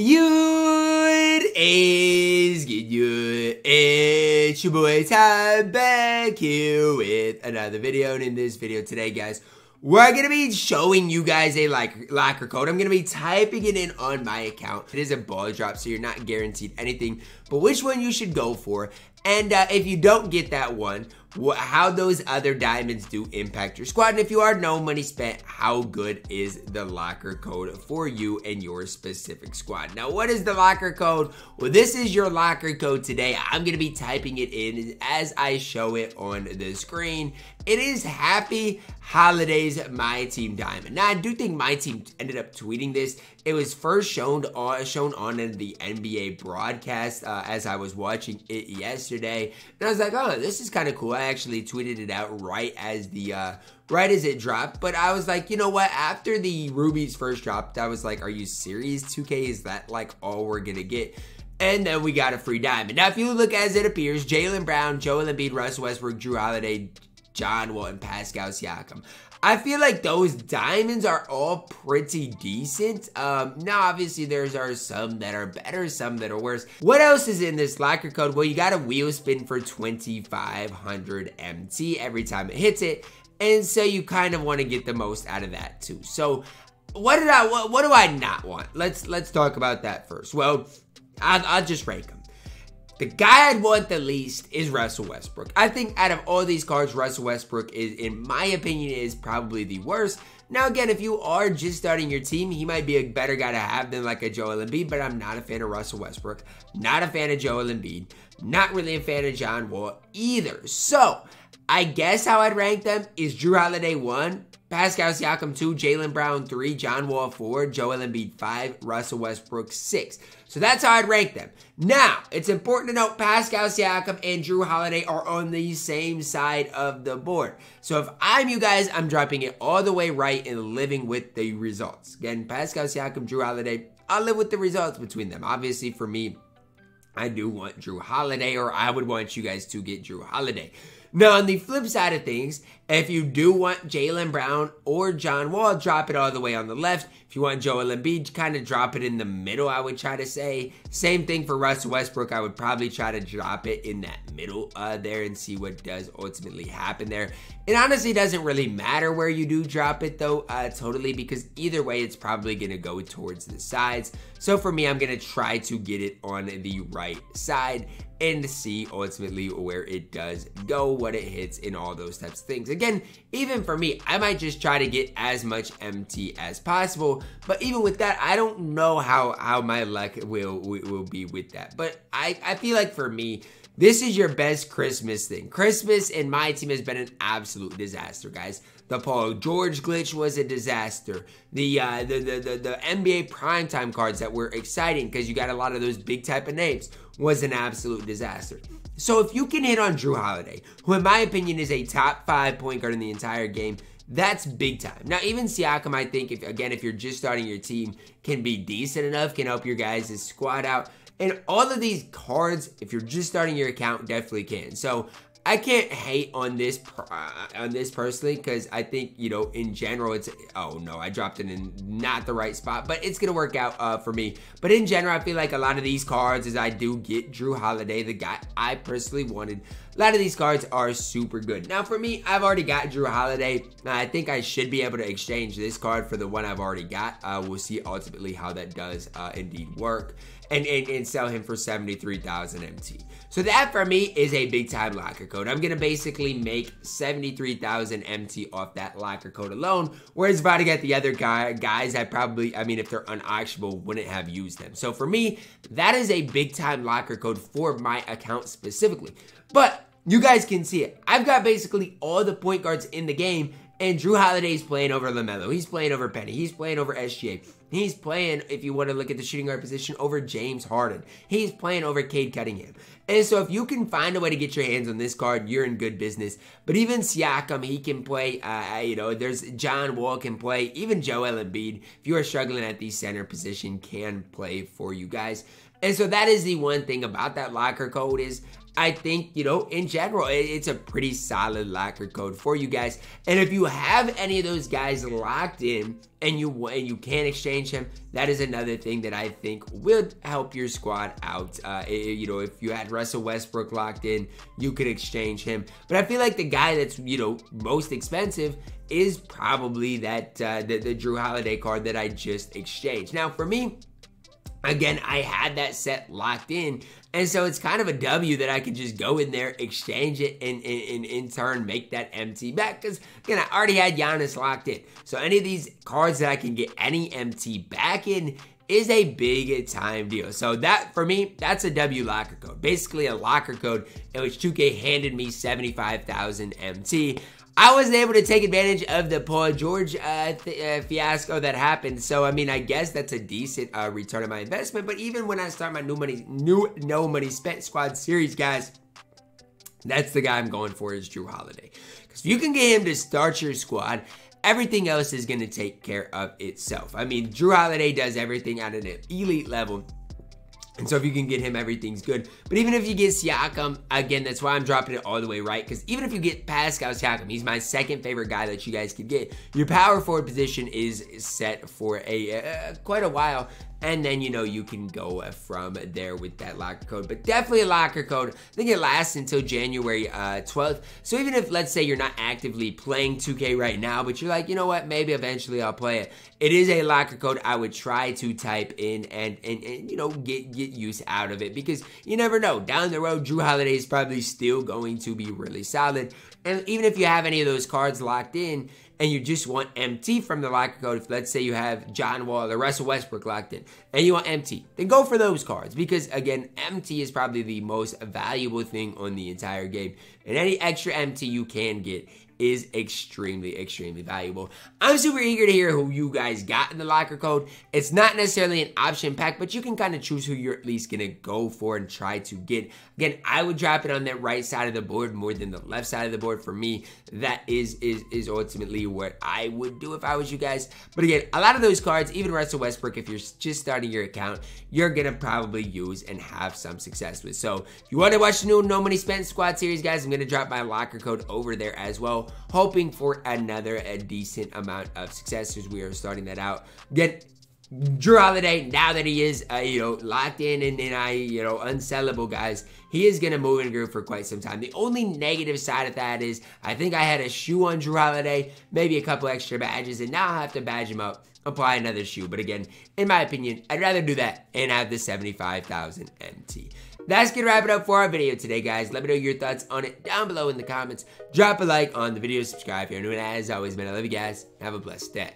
It's your boy Ty back here with another video, and in this video today, guys, we're gonna be showing you guys a locker code. I'm gonna be typing it in on my account. It is a ball drop, so you're not guaranteed anything, but which one you should go for. And if you don't get that one, how those other diamonds do impact your squad. And if you are no money spent, how good is the locker code for you and your specific squad. Now, what is the locker code? Well, this is your locker code today. I'm going to be typing it in as I show it on the screen. It is Happy Holidays MyTEAM Diamond. Now, I do think MyTEAM ended up tweeting this. It was first shown on the NBA broadcast as I was watching it yesterday. And I was like, oh, this is kind of cool. I actually tweeted it out right as it dropped. But I was like, you know what? After the Rubies first dropped, I was like, are you serious? 2K, is that like all we're going to get? And then we got a free diamond. Now, if you look as it appears, Jaylen Brown, Joel Embiid, Russell Westbrook, Jrue Holiday, John Wall, and Pascal Siakam. I feel like those diamonds are all pretty decent. Now, obviously, there are some that are better, some that are worse. What else is in this locker code? Well, you got a wheel spin for 2,500 MT every time it hits it. And so you kind of want to get the most out of that too. So what do I not want? Let's talk about that first. Well, I'll just rank them. The guy I'd want the least is Russell Westbrook. I think out of all these cards, Russell Westbrook is, in my opinion, is probably the worst. Now, again, if you are just starting your team, he might be a better guy to have than like a Joel Embiid, but I'm not a fan of Russell Westbrook. Not a fan of Joel Embiid. Not really a fan of John Wall either. So, I guess how I'd rank them is Jrue Holiday 1, Pascal Siakam 2, Jaylen Brown 3, John Wall 4, Joel Embiid 5, Russell Westbrook 6. So that's how I'd rank them. Now, it's important to note Pascal Siakam and Jrue Holiday are on the same side of the board. So if I'm you guys, I'm dropping it all the way right and living with the results. Again, Pascal Siakam, Jrue Holiday, I'll live with the results between them. Obviously, for me, I do want Jrue Holiday, or I would want you guys to get Jrue Holiday. Now, on the flip side of things, if you do want Jaylen Brown or John Wall, drop it all the way on the left. If you want Joel Embiid, kind of drop it in the middle, I would try to say. Same thing for Russell Westbrook. I would probably try to drop it in that middle there and see what does ultimately happen there. It honestly doesn't really matter where you do drop it, though, totally, because either way, it's probably going to go towards the sides. So for me, I'm going to try to get it on the right side and see ultimately where it does go, what it hits, and all those types of things. Again, even for me, I might just try to get as much MT as possible, but even with that, I don't know how my luck will be with that. But I feel like for me, this is your best Christmas thing. Christmas in my team has been an absolute disaster, guys. The Paul George glitch was a disaster. The NBA primetime cards that were exciting because you got a lot of those big type of names was an absolute disaster. So if you can hit on Jrue Holiday, who in my opinion is a top 5 point guard in the entire game, that's big time. Now, even Siakam, I think, if you're just starting your team, can be decent enough, can help your guys' squad out. And all of these cards, if you're just starting your account, definitely can. So I can't hate on this personally, because I think, you know, in general, it's, oh no, I dropped it in not the right spot, but it's gonna work out for me. But in general, I feel like a lot of these cards, as I do get Jrue Holiday, the guy I personally wanted, a lot of these cards are super good. Now for me, I've already got Jrue Holiday. I think I should be able to exchange this card for the one I've already got. We'll see ultimately how that does indeed work. And sell him for 73,000 MT. So that for me is a big time locker code. I'm gonna basically make 73,000 MT off that locker code alone. Whereas if I'd get the other guys, I mean, if they're unauctionable, wouldn't have used them. So for me, that is a big time locker code for my account specifically. But you guys can see it. I've got basically all the point guards in the game, and Jrue Holiday's playing over LaMelo. He's playing over Penny. He's playing over SGA. He's playing, if you want to look at the shooting guard position, over James Harden. He's playing over Cade Cunningham. And so if you can find a way to get your hands on this card, you're in good business. But even Siakam, he can play. You know, there's John Wall can play. Even Joel Embiid, if you are struggling at the center position, can play for you guys. And so that is the one thing about that locker code is I think, you know, in general, it's a pretty solid locker code for you guys. And if you have any of those guys locked in and you can't exchange him, that is another thing that I think would help your squad out. You know, if you had Russell Westbrook locked in, you could exchange him. But I feel like the guy that's, you know, most expensive is probably that the Jrue Holiday card that I just exchanged. Now, for me, again, I had that set locked in, and so it's kind of a W that I could just go in there, exchange it, and in turn make that MT back, because, again, I already had Giannis locked in. So any of these cards that I can get any MT back in is a big time deal. So that, for me, that's a W locker code. Basically a locker code in which 2K handed me 75,000 MT. I wasn't able to take advantage of the Paul George fiasco that happened. So, I mean, I guess that's a decent return on my investment. But even when I start my new no money spent squad series, guys, that's the guy I'm going for is Jrue Holiday. Because if you can get him to start your squad, everything else is going to take care of itself. I mean, Jrue Holiday does everything at an elite level. And so if you can get him, everything's good. But even if you get Siakam, again, that's why I'm dropping it all the way right. Because even if you get Pascal Siakam, he's my second favorite guy that you guys could get. Your power forward position is set for quite a while. And then, you know, you can go from there with that locker code. But definitely a locker code. I think it lasts until January 12th. So even if, let's say, you're not actively playing 2K right now, but you're like, you know what, maybe eventually I'll play it. It is a locker code I would try to type in and you know, get use out of it. Because you never know. Down the road, Jrue Holiday is probably still going to be really solid. And even if you have any of those cards locked in, and you just want MT from the locker code, if let's say you have John Wall or Russell Westbrook locked in, and you want MT, then go for those cards. Because, again, MT is probably the most valuable thing on the entire game. And any extra MT you can get is extremely, extremely valuable. I'm super eager to hear who you guys got in the locker code. It's not necessarily an option pack, but you can kind of choose who you're at least going to go for and try to get. Again, I would drop it on that right side of the board more than the left side of the board. For me, that is ultimately what I would do if I was you guys. But again, a lot of those cards, even Russell Westbrook, if you're just starting your account, you're going to probably use and have some success with. So if you want to watch the new No Money Spent Squad series, guys, I'm going to drop my locker code over there as well. Hoping for a decent amount of success as we are starting that out. Again, Jrue Holiday, now that he is, you know, locked in and you know, unsellable, guys, he is going to move and groove for quite some time. The only negative side of that is I think I had a shoe on Jrue Holiday, maybe a couple extra badges, and now I'll have to badge him up, apply another shoe. But again, in my opinion, I'd rather do that and have the 75,000 MT. That's going to wrap it up for our video today, guys. Let me know your thoughts on it down below in the comments. Drop a like on the video, subscribe if you're new, and as always, man, I love you guys. Have a blessed day.